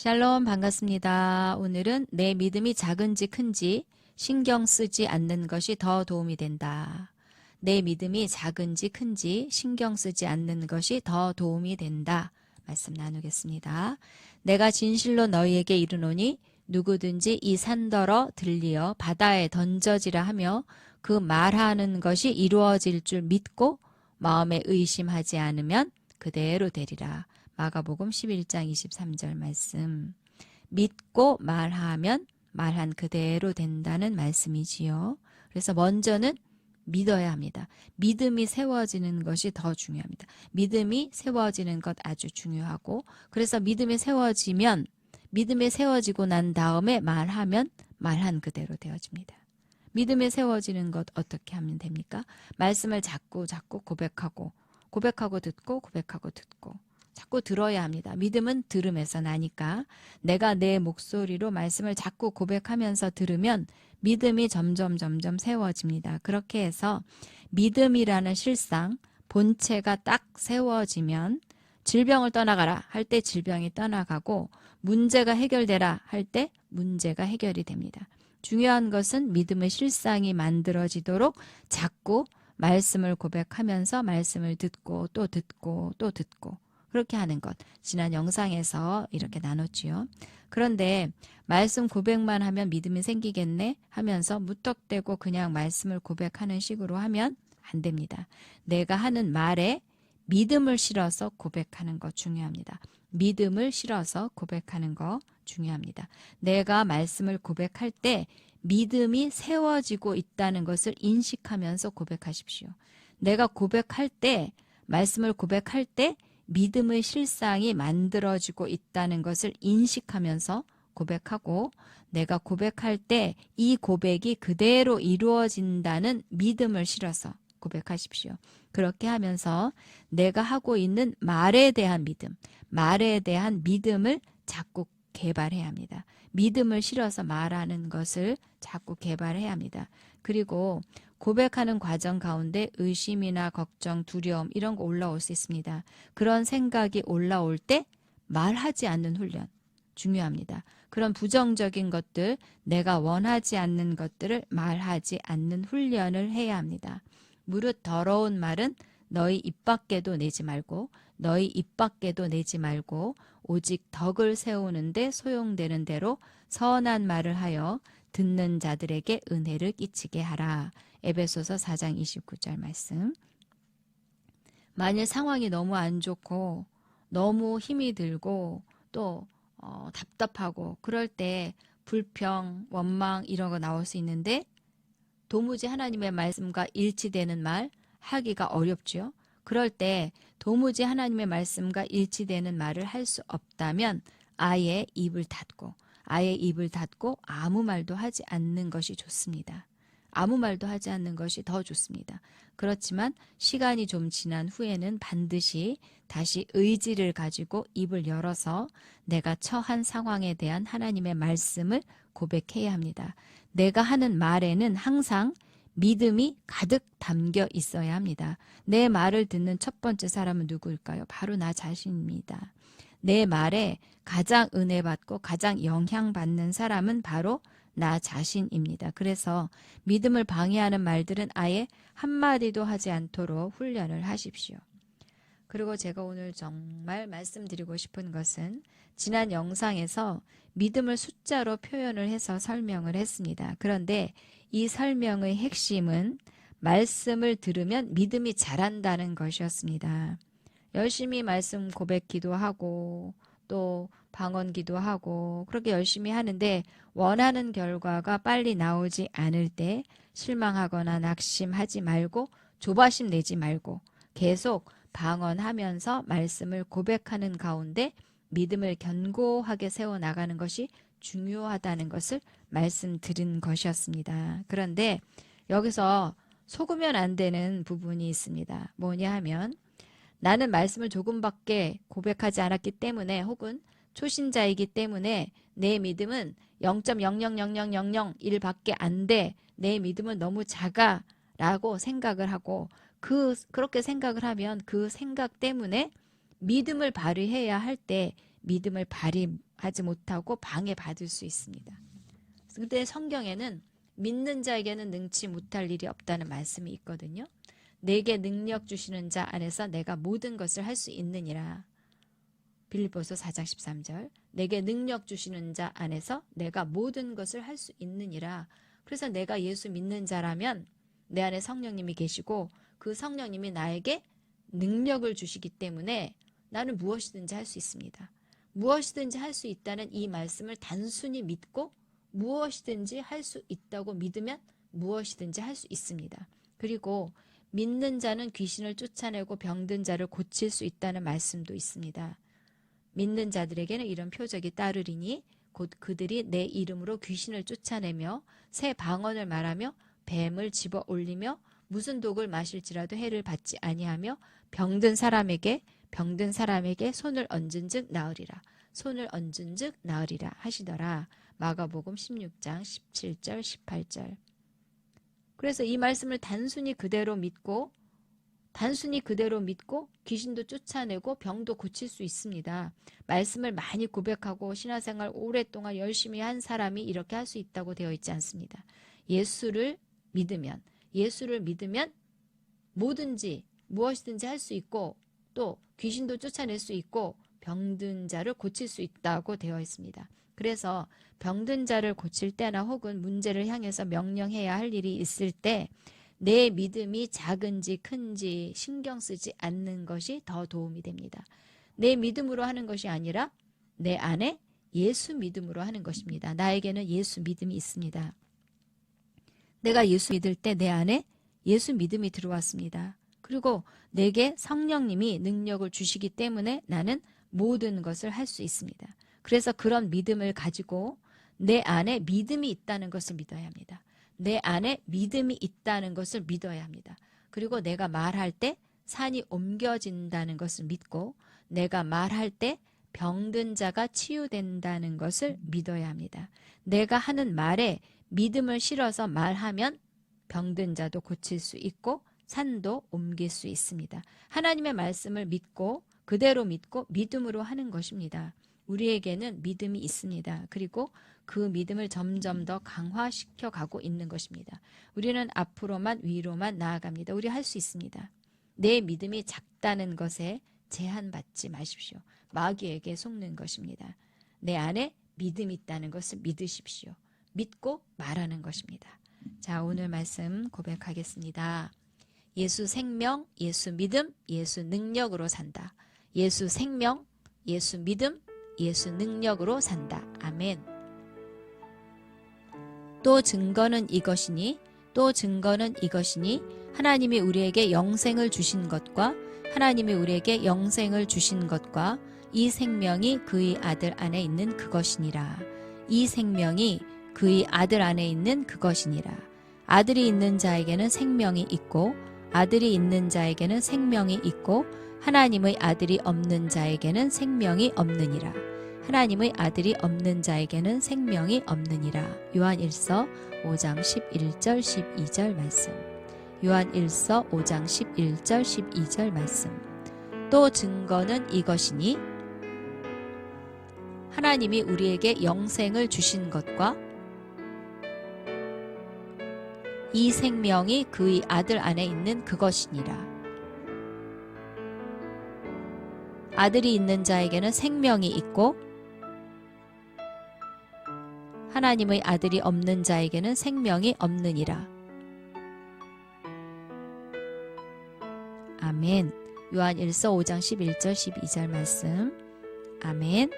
샬롬 반갑습니다. 오늘은 내 믿음이 작은지 큰지 신경 쓰지 않는 것이 더 도움이 된다. 내 믿음이 작은지 큰지 신경 쓰지 않는 것이 더 도움이 된다. 말씀 나누겠습니다. 내가 진실로 너희에게 이르노니 누구든지 이 산더러 들리어 바다에 던져지라 하며 그 말하는 것이 이루어질 줄 믿고 마음에 의심하지 않으면 그대로 되리라. 마가복음 11장 23절 말씀. 믿고 말하면 말한 그대로 된다는 말씀이지요. 그래서 먼저는 믿어야 합니다. 믿음이 세워지는 것이 더 중요합니다. 믿음이 세워지는 것 아주 중요하고, 그래서 믿음이 세워지고 난 다음에 말하면 말한 그대로 되어집니다. 믿음이 세워지는 것 어떻게 하면 됩니까? 말씀을 자꾸 고백하고 듣고 자꾸 들어야 합니다. 믿음은 들음에서 나니까 내가 내 목소리로 말씀을 자꾸 고백하면서 들으면 믿음이 점점 세워집니다. 그렇게 해서 믿음이라는 실상, 본체가 딱 세워지면 질병을 떠나가라 할 때 질병이 떠나가고 문제가 해결되라 할 때 문제가 해결이 됩니다. 중요한 것은 믿음의 실상이 만들어지도록 자꾸 말씀을 고백하면서 말씀을 듣고 또 듣고 그렇게 하는 것. 지난 영상에서 이렇게 나눴지요. 그런데 말씀 고백만 하면 믿음이 생기겠네 하면서 무턱대고 그냥 말씀을 고백하는 식으로 하면 안 됩니다. 내가 하는 말에 믿음을 실어서 고백하는 거 중요합니다. 믿음을 실어서 고백하는 거 중요합니다. 내가 말씀을 고백할 때 믿음이 세워지고 있다는 것을 인식하면서 고백하십시오. 내가 말씀을 고백할 때 믿음의 실상이 만들어지고 있다는 것을 인식하면서 고백하고, 내가 고백할 때 이 고백이 그대로 이루어진다는 믿음을 실어서 고백하십시오. 그렇게 하면서 내가 하고 있는 말에 대한 믿음을 자꾸 개발해야 합니다. 믿음을 실어서 말하는 것을 자꾸 개발해야 합니다. 그리고 고백하는 과정 가운데 의심이나 걱정, 두려움 이런 거 올라올 수 있습니다. 그런 생각이 올라올 때 말하지 않는 훈련 중요합니다. 그런 부정적인 것들, 내가 원하지 않는 것들을 말하지 않는 훈련을 해야 합니다. 무릇 더러운 말은 너희 입 밖에도 내지 말고 오직 덕을 세우는데 소용되는 대로 선한 말을 하여 듣는 자들에게 은혜를 끼치게 하라. 에베소서 4장 29절 말씀. 만일 상황이 너무 안 좋고 너무 힘이 들고 또 답답하고 그럴 때 불평, 원망 이런 거 나올 수 있는데 도무지 하나님의 말씀과 일치되는 말 하기가 어렵죠. 그럴 때 도무지 하나님의 말씀과 일치되는 말을 할 수 없다면 아예 입을 닫고 아무 말도 하지 않는 것이 좋습니다. 아무 말도 하지 않는 것이 더 좋습니다. 그렇지만 시간이 좀 지난 후에는 반드시 다시 의지를 가지고 입을 열어서 내가 처한 상황에 대한 하나님의 말씀을 고백해야 합니다. 내가 하는 말에는 항상 믿음이 가득 담겨 있어야 합니다. 내 말을 듣는 첫 번째 사람은 누구일까요? 바로 나 자신입니다. 내 말에 가장 은혜받고 가장 영향받는 사람은 바로 나 자신입니다. 그래서 믿음을 방해하는 말들은 아예 한마디도 하지 않도록 훈련을 하십시오. 그리고 제가 오늘 정말 말씀드리고 싶은 것은 지난 영상에서 믿음을 숫자로 표현을 해서 설명을 했습니다. 그런데 이 설명의 핵심은 말씀을 들으면 믿음이 자란다는 것이었습니다. 열심히 말씀 고백 기도하고 또 방언 기도하고 그렇게 열심히 하는데 원하는 결과가 빨리 나오지 않을 때 실망하거나 낙심하지 말고 조바심 내지 말고 계속 방언하면서 말씀을 고백하는 가운데 믿음을 견고하게 세워나가는 것이 중요하다는 것을 말씀드린 것이었습니다. 그런데 여기서 속으면 안 되는 부분이 있습니다. 뭐냐 하면 나는 말씀을 조금밖에 고백하지 않았기 때문에 혹은 초신자이기 때문에 내 믿음은 0.0000001밖에 안 돼. 내 믿음은 너무 작아 라고 생각을 하고 그렇게 생각을 하면 그 생각 때문에 믿음을 발휘해야 할 때 믿음을 하지 못하고 방해받을 수 있습니다. 그때 성경에는 믿는 자에게는 능치 못할 일이 없다는 말씀이 있거든요. 내게 능력 주시는 자 안에서 내가 모든 것을 할 수 있느니라. 빌립보서 4장 13절. 내게 능력 주시는 자 안에서 내가 모든 것을 할 수 있느니라. 그래서 내가 예수 믿는 자라면 내 안에 성령님이 계시고 그 성령님이 나에게 능력을 주시기 때문에 나는 무엇이든지 할 수 있습니다. 무엇이든지 할 수 있다는 이 말씀을 단순히 믿고 무엇이든지 할 수 있다고 믿으면 무엇이든지 할 수 있습니다. 그리고 믿는 자는 귀신을 쫓아내고 병든 자를 고칠 수 있다는 말씀도 있습니다. 믿는 자들에게는 이런 표적이 따르리니 곧 그들이 내 이름으로 귀신을 쫓아내며 새 방언을 말하며 뱀을 집어 올리며 무슨 독을 마실지라도 해를 받지 아니하며 병든 사람에게 손을 얹은즉 나으리라. 손을 얹은즉 나으리라 하시더라. 마가복음 16장 17절 18절. 그래서 이 말씀을 단순히 그대로 믿고 귀신도 쫓아내고 병도 고칠 수 있습니다. 말씀을 많이 고백하고 신앙생활 오랫동안 열심히 한 사람이 이렇게 할 수 있다고 되어 있지 않습니다. 예수를 믿으면 뭐든지 무엇이든지 할 수 있고 또 귀신도 쫓아낼 수 있고 병든 자를 고칠 수 있다고 되어 있습니다. 그래서 병든 자를 고칠 때나 혹은 문제를 향해서 명령해야 할 일이 있을 때 내 믿음이 작은지 큰지 신경 쓰지 않는 것이 더 도움이 됩니다. 내 믿음으로 하는 것이 아니라 내 안에 예수 믿음으로 하는 것입니다. 나에게는 예수 믿음이 있습니다. 내가 예수 믿을 때 내 안에 예수 믿음이 들어왔습니다. 그리고 내게 성령님이 능력을 주시기 때문에 나는 모든 것을 할 수 있습니다. 그래서 그런 믿음을 가지고 내 안에 믿음이 있다는 것을 믿어야 합니다. 내 안에 믿음이 있다는 것을 믿어야 합니다. 그리고 내가 말할 때 산이 옮겨진다는 것을 믿고 내가 말할 때 병든 자가 치유된다는 것을 믿어야 합니다. 내가 하는 말에 믿음을 실어서 말하면 병든 자도 고칠 수 있고 산도 옮길 수 있습니다. 하나님의 말씀을 믿고 그대로 믿고 믿음으로 하는 것입니다. 우리에게는 믿음이 있습니다. 그리고 그 믿음을 점점 더 강화시켜 가고 있는 것입니다. 우리는 앞으로만 위로만 나아갑니다. 우리 할 수 있습니다. 내 믿음이 작다는 것에 제한받지 마십시오. 마귀에게 속는 것입니다. 내 안에 믿음이 있다는 것을 믿으십시오. 믿고 말하는 것입니다. 자, 오늘 말씀 고백하겠습니다. 예수 생명, 예수 믿음, 예수 능력으로 산다. 예수 생명, 예수 믿음, 예수 능력으로 산다. 아멘. 또 증거는 이것이니 하나님이 우리에게 영생을 주신 것과 이 생명이 그의 아들 안에 있는 그것이니라. 아들이 있는 자에게는 생명이 있고 하나님의 아들이 없는 자에게는 생명이 없느니라. 요한일서 5장 11절 12절 말씀. 요한일서 5장 11절 12절 말씀. 또 증거는 이것이니 하나님이 우리에게 영생을 주신 것과 이 생명이 그의 아들 안에 있는 그것이니라. 아들이 있는 자에게는 생명이 있고 하나님의 아들이 없는 자에게는 생명이 없느니라. 아멘. 요한일서 5장 11절 12절 말씀. 아멘.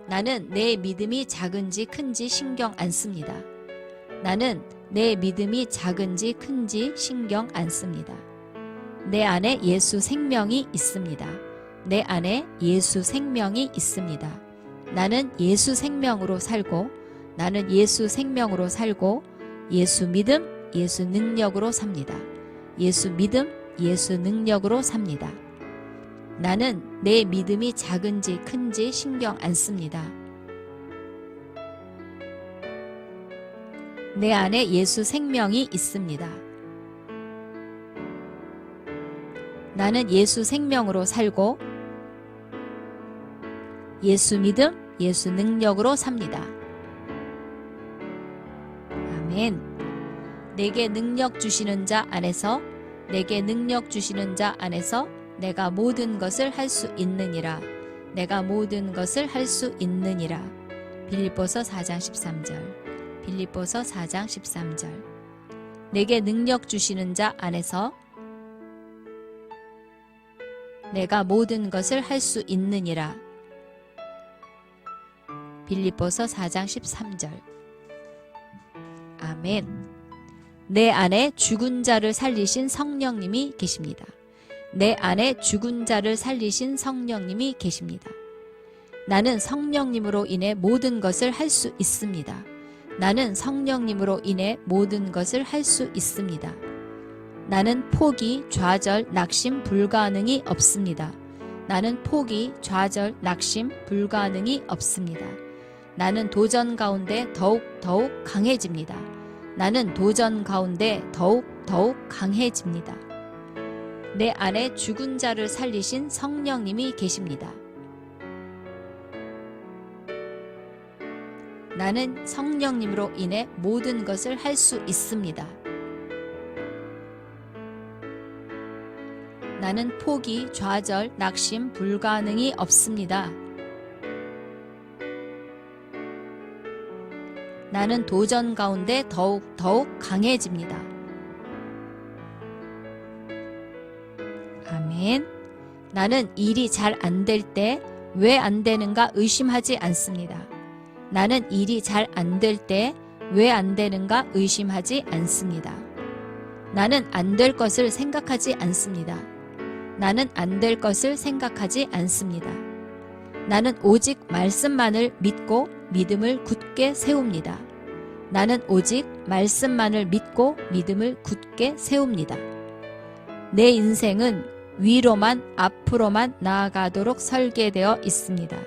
나는 내 믿음이 작은지 큰지 신경 안 씁니다. 내 안에 예수 생명이 있습니다. 나는 예수 생명으로 살고 예수 믿음, 예수 능력으로 삽니다. 나는 내 믿음이 작은지 큰지 신경 안 씁니다. 내 안에 예수 생명이 있습니다. 나는 예수 생명으로 살고 예수 믿음, 예수 능력으로 삽니다. 아멘. 내게 능력 주시는 자 안에서, 내게 능력 주시는 자 안에서 내가 모든 것을 할 수 있느니라. 내가 모든 것을 할 수 있느니라. 빌립보서 4장 13절. 빌립보서 4장 13절. 내게 능력 주시는 자 안에서 내가 모든 것을 할 수 있느니라. 빌립보서 4장 13절. 아멘. 내 안에 죽은 자를 살리신 성령님이 계십니다. 내 안에 죽은 자를 살리신 성령님이 계십니다. 나는 성령님으로 인해 모든 것을 할 수 있습니다. 나는 성령님으로 인해 모든 것을 할 수 있습니다. 나는 포기, 좌절, 낙심, 불가능이 없습니다. 나는 포기, 좌절, 낙심, 불가능이 없습니다. 나는 도전 가운데 더욱 강해집니다. 나는 도전 가운데 더욱 강해집니다. 내 안에 죽은 자를 살리신 성령님이 계십니다. 나는 성령님으로 인해 모든 것을 할 수 있습니다. 나는 포기, 좌절, 낙심, 불가능이 없습니다. 나는 도전 가운데 더욱 강해집니다. 아멘. 나는 일이 잘 안 될 때 왜 안 되는가 의심하지 않습니다. 나는 일이 잘 안 될 때 왜 안 되는가 의심하지 않습니다. 나는 안 될 것을 생각하지 않습니다. 나는 안 될 것을 생각하지 않습니다. 나는 오직 말씀만을 믿고 믿음을 굳게 세웁니다. 나는 오직 말씀만을 믿고 믿음을 굳게 세웁니다. 내 인생은 위로만 앞으로만 나아가도록 설계되어 있습니다.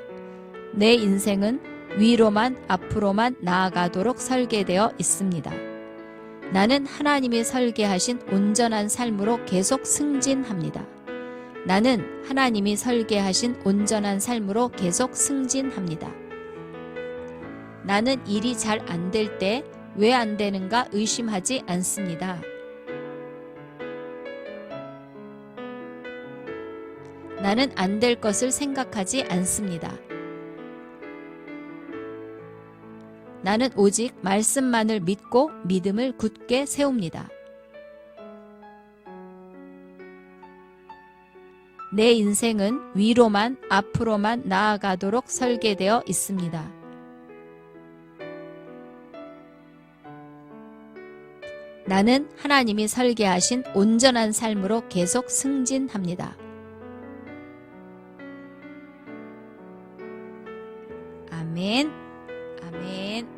내 인생은 위로만 앞으로만 나아가도록 설계되어 있습니다. 나는 하나님이 설계하신 온전한 삶으로 계속 승진합니다. 나는 하나님이 설계하신 온전한 삶으로 계속 승진합니다. 나는 일이 잘 안 될 때 왜 안 되는가 의심하지 않습니다. 나는 안 될 것을 생각하지 않습니다. 나는 오직 말씀만을 믿고 믿음을 굳게 세웁니다. 내 인생은 위로만 앞으로만 나아가도록 설계되어 있습니다. 나는 하나님이 설계하신 온전한 삶으로 계속 승진합니다. 아멘. 아멘.